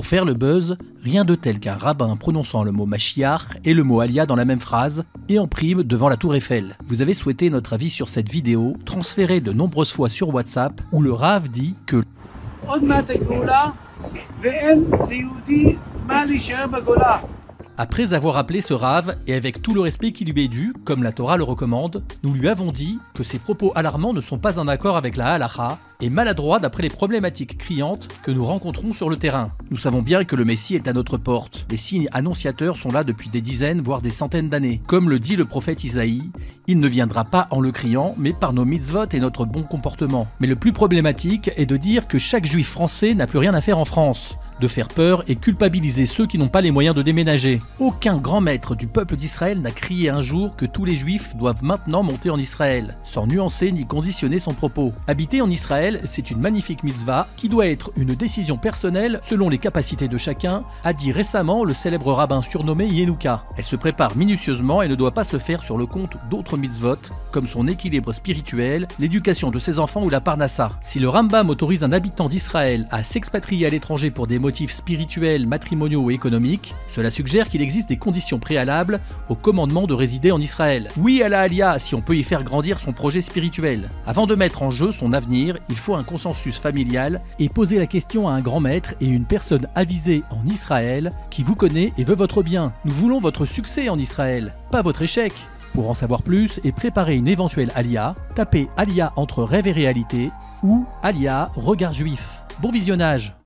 Pour faire le buzz, rien de tel qu'un rabbin prononçant le mot Mashiach et le mot Aliyah dans la même phrase, et en prime devant la tour Eiffel. Vous avez souhaité notre avis sur cette vidéo, transférée de nombreuses fois sur WhatsApp, où le Rav dit que après avoir appelé ce Rav, et avec tout le respect qui lui est dû, comme la Torah le recommande, nous lui avons dit que ces propos alarmants ne sont pas en accord avec la halakha et maladroits d'après les problématiques criantes que nous rencontrons sur le terrain. Nous savons bien que le Messie est à notre porte. Les signes annonciateurs sont là depuis des dizaines, voire des centaines d'années. Comme le dit le prophète Isaïe, il ne viendra pas en le criant, mais par nos mitzvot et notre bon comportement. Mais le plus problématique est de dire que chaque juif français n'a plus rien à faire en France, de faire peur et culpabiliser ceux qui n'ont pas les moyens de déménager. Aucun grand maître du peuple d'Israël n'a crié un jour que tous les juifs doivent maintenant monter en Israël, sans nuancer ni conditionner son propos. Habiter en Israël, c'est une magnifique mitzvah qui doit être une décision personnelle selon les capacités de chacun, a dit récemment le célèbre rabbin surnommé Yenouka. Elle se prépare minutieusement et ne doit pas se faire sur le compte d'autres mitzvot, comme son équilibre spirituel, l'éducation de ses enfants ou la parnassa. Si le Rambam autorise un habitant d'Israël à s'expatrier à l'étranger pour des motifs spirituels, matrimoniaux ou économiques, cela suggère qu'il existe des conditions préalables au commandement de résider en Israël. Oui à la Aliyah si on peut y faire grandir son projet spirituel. Avant de mettre en jeu son avenir, il faut un consensus familial et poser la question à un grand maître et une personne avisée en Israël qui vous connaît et veut votre bien. Nous voulons votre succès en Israël, pas votre échec. Pour en savoir plus et préparer une éventuelle Aliyah, tapez Aliyah entre rêve et réalité ou Aliyah regard juif. Bon visionnage.